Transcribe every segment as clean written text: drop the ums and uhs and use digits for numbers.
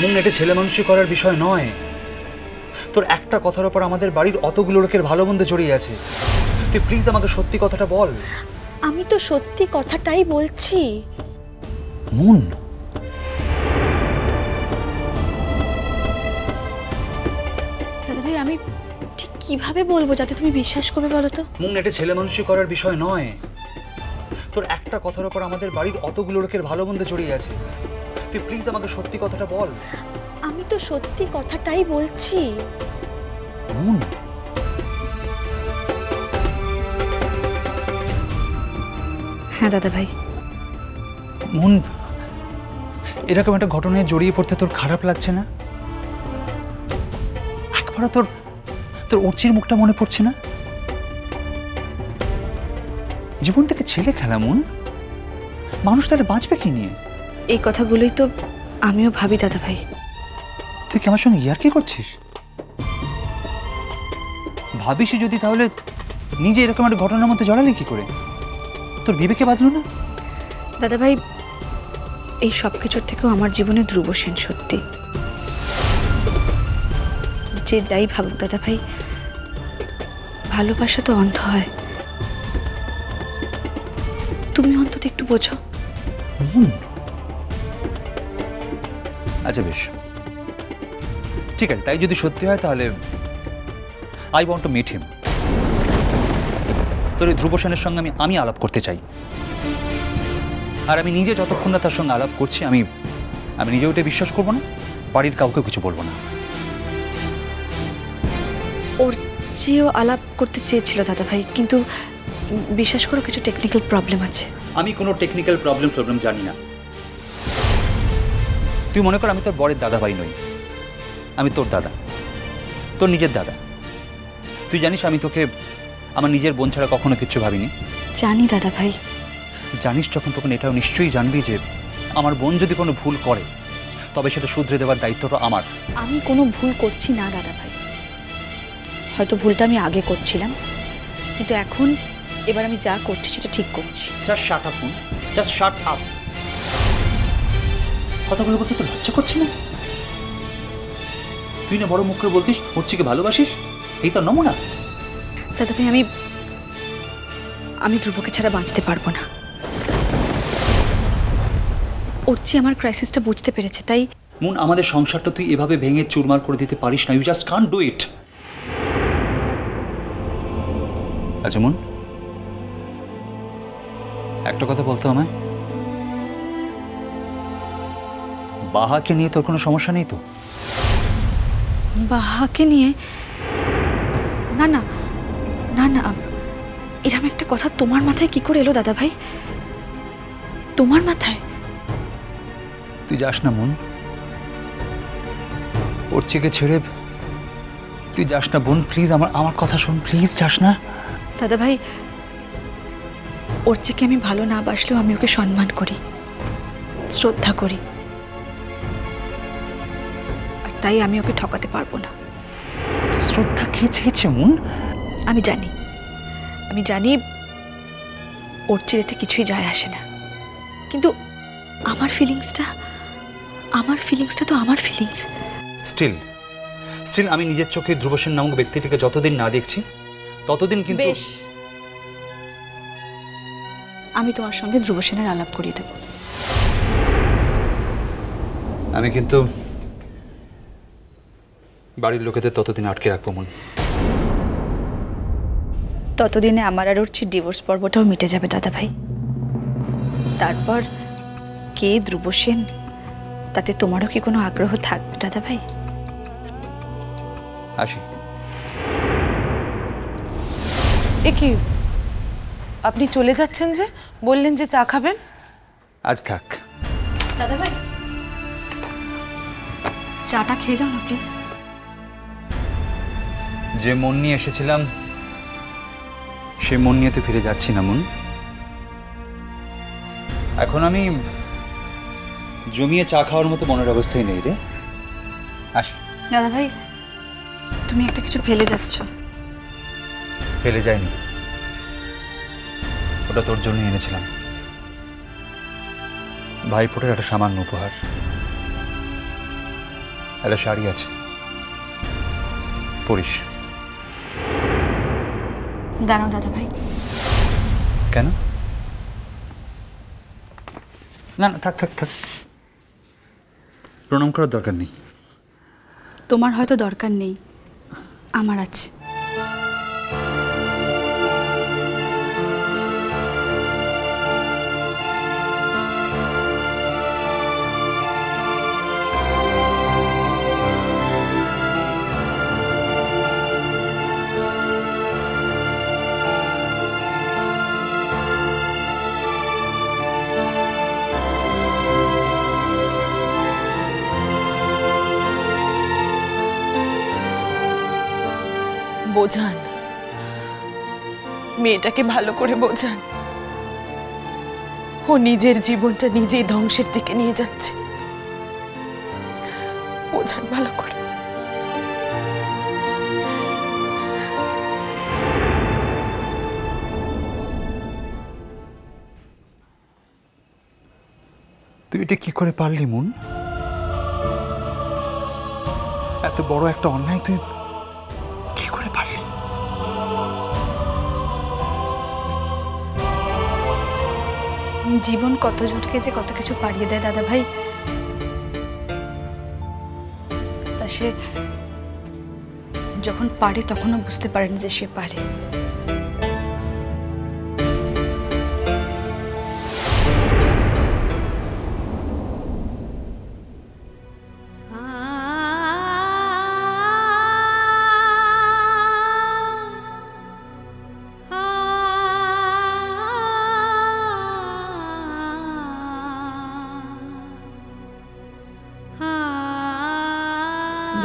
Moon, এটা ছেলে মানুষই করার বিষয় নয়। তোর একটা কথার ওপর আমাদের বাড়ির অতগুলো লোকের ভালো মন্দ জড়িয়ে আছে। তুই প্লিজ আমাকে সত্যি কথাটা বল। আমি তো সত্যি কথাটাই বলছি। মুন, দাদা ভাই, আমি ঠিক কিভাবে বলবো যাতে তুমি বিশ্বাস করবে বলো তো? মুন, এটা ছেলে মানুষই করার বিষয় নয়। তোর একটা কথার ওপর আমাদের বাড়ির অতগুলো লোকের ভালো মন্দ জড়িয়ে আছে। তুই প্লিজ আমাকে সত্যি কথাটা বল। আমি তো সত্যি কথাটাই বলছি। মুন, হ্যাঁ দাদা ভাই। মুন, এরকম একটা ঘটনায় জড়িয়ে পড়তে তোর খারাপ লাগছে না? একবারও তোর তোর অর্চির মুখটা মনে পড়ছে না? জীবনটাকে ছেলে খেলা মুন, মানুষ তাহলে বাঁচবে কি নিয়ে? এই কথাগুলোই তো আমিও ভাবি দাদা ভাই। তুই কি আমার সঙ্গে ইয়ার্কি করছিস? ভাবিসই যদি, তাহলে নিজে এরকম একটা ঘটনার মধ্যে জড়ালি কি করে? তোর বিবেকে বাঁধলো না? দাদা ভাই, এই সব কিছুর থেকেও আমার জীবনে ধ্রুব সেন সত্যি। যে যাই ভাবুক দাদা ভাই, ভালোবাসা তো অন্ধ হয়। তুমি অন্তত একটু বোঝো। আচ্ছা বেশ, ঠিক আছে, তাই যদি সত্যি হয় তাহলে I want to meet him. তোর এই ধ্রুব সেনের সঙ্গে আমি আলাপ করতে চাই। আর আমি নিজে যতক্ষণ না তার সঙ্গে আলাপ করছি, আমি নিজে ওটা বিশ্বাস করবো না, বাড়ির কাউকেও কিছু বলবো না। ওর চেয়েও আলাপ করতে চেয়েছিল দাদা ভাই, কিন্তু বিশ্বাস করো কিছু টেকনিক্যাল প্রবলেম আছে। আমি কোনো টেকনিক্যাল প্রবলেম জানি না। তুই মনে কর আমি তোর বরের দাদা ভাই নই, আমি তোর দাদা, তোর নিজের দাদা। তুই জানিস আমি তোকে আমার নিজের বোন ছাড়া কখনো কিচ্ছু ভাবিনি। জানি দাদা ভাই। জানিস যখন, তখন এটাও নিশ্চয়ই জানবি যে আমার বোন যদি কোনো ভুল করে তবে সেটা শুধরে দেওয়ার দায়িত্বটা আমার। আমি কোনো ভুল করছি না দাদা ভাই। হয়তো ভুলটা আমি আগে করছিলাম, কিন্তু এখন এবার আমি যা করছি সেটা ঠিক করছি। Just shut up moon, just shut up. কথাগুলো বলতে তো লজ্জা করছে না? তুই না বড় মুখ করে বলতিস অর্চিকে ভালোবাসিস, এই তো নমুনা। দাদা ভাই, আমি ধ্রুবকে ছাড়া বাঁচতে পারবো না। অর্চি আমার ক্রাইসিসটা বুঝতে পেরেছে, তাই মুন, আমাদের সংসারটা তুই এভাবে ভেঙে চুরমার করে দিতে পারিস না। You just can't do it. আচ্ছা মুন, একটা কথা বলতো আমায়, বাহাকে নিয়ে তোর কোনো সমস্যা নেই তো? বাহাকে নিয়ে? না না না না, এরকম একটা কথা তোমার মাথায় কি করে এলো দাদা ভাই? তোমার মাথায়? তুই যাস না মুন, অর্চিকে ছেড়ে তুই যাস না বোন, প্লিজ আমার কথা শোন, প্লিজ যাস না। দাদা ভাই, অর্চিকে আমি ভালো না বাসলেও আমি ওকে সম্মান করি, শ্রদ্ধা করি, আর তাই আমি ওকে ঠকাতে পারবো না। তুই শ্রদ্ধা কে চেয়েছে মুন? আমি জানি অর্চির এতে কিছুই যায় আসে না, কিন্তু আমার ফিলিংসটা তো আমার ফিলিংস। স্টিল আমি নিজের চোখে ধ্রুব সেন নামক ব্যক্তিটিকে যতদিন না দেখছি ততদিন কিন্তু। বেশ, আমি তোমার সঙ্গে ধ্রুব সেনের আলাপ করিয়ে দেব। আমি কিন্তু বাড়ির লোকেদের ততদিন আটকে রাখবো মুন। ততদিনে আমার আর অর্চির ডিভোর্স পর্বটাও মিটে যাবে দাদা ভাই। তারপর কে ধ্রুব সেন তাতে তোমারও কি কোনো আগ্রহ থাকবে দাদা ভাই? আসি। এ কি, আপনি চলে যাচ্ছেন যে? বললেন যে চা খাবেন। আজ থাক দাদা ভাই, চাটা খেয়ে যাও না প্লিজ। যে মন নিয়ে এসেছিলাম সে মন নিয়ে তো ফিরে যাচ্ছি না মুন। এখন আমি জমিয়ে চা খাওয়ার মতো মনের অবস্থায় নেই রে। আসি। দাদা ভাই, তুমি একটা কিছু ফেলে যাচ্ছ। ফেলে যায়নি, ওটা তোর জন্য এনেছিলাম, ভাইফোঁটার একটা সামান্য উপহার। একটা শাড়ি আছে, পরিস। দাঁড়াও দাদা ভাই। কেন? না না, থাক থাক থাক, প্রণাম করার দরকার নেই। তোমার হয়তো দরকার নেই, আমার আছে। বোঝান, মেয়েটাকে ভালো করে বোঝান। ও নিজের জীবনটা নিজেই ধ্বংসের দিকে নিয়ে যাচ্ছে। বোঝান ভালো করে। তুই এটা কি করে পারলি মুন? এত বড় একটা অন্যায় তুই কি করে পারলি? জীবন কত জনকে যে কত কিছু পাড়িয়ে দেয় দাদা ভাই, তা সে যখন পারে তখনও বুঝতে পারে না যে সে পারে।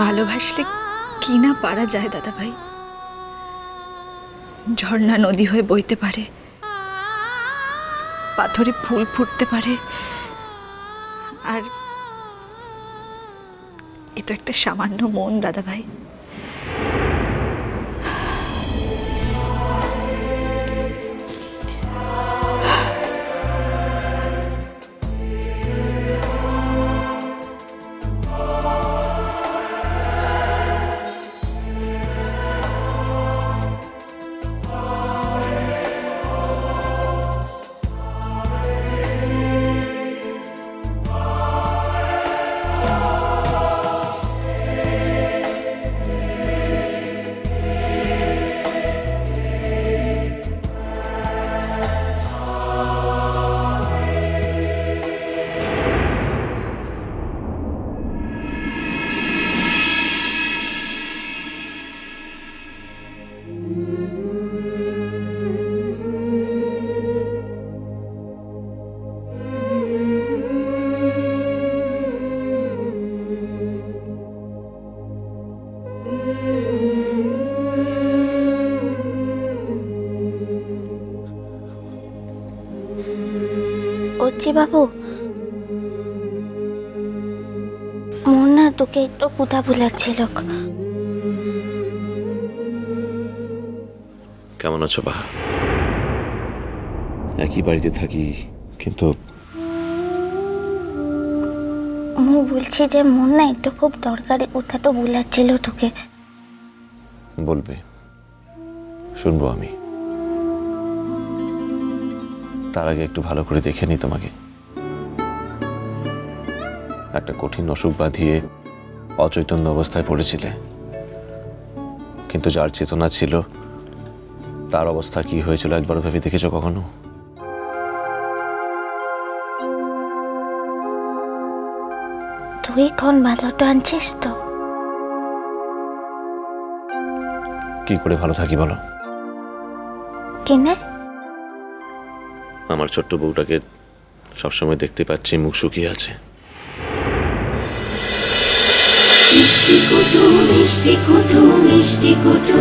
ভালোবাসলে কি না পারা যায় দাদা ভাই। ঝর্ণা নদী হয়ে বইতে পারে, পাথরে ফুল ফুটতে পারে, আর এ তো একটা সামান্য মন দাদা ভাই। করছি বাবু, মোর না তোকে একটু কথা বলার ছিল। কেমন আছো বাহা? একই বাড়িতে থাকি, কিন্তু মু বলছি যে মোর না একটু খুব দরকারি কথাটা বলার ছিল তোকে। বলবে, শুনবো আমি। তার আগে একটু ভালো করে দেখে নি তোমাকে। একটা কঠিন অসুখ বাঁধিয়ে অচৈতন্য অবস্থায় পড়েছিলে, কিন্তু যার চেতনা ছিল তার অবস্থা কি হয়েছিল একবার ভেবে দেখেছো কখনো? তুই কোন ভালোটা আনছিস তো? কি করে ভালো থাকি বলো? কেনে আমার ছোট্ট বউটাকে সবসময় দেখতে পাচ্ছি মুখ শুকিয়ে আছে। মিষ্টি কুটু মিষ্টি কুটু মিষ্টি কুটু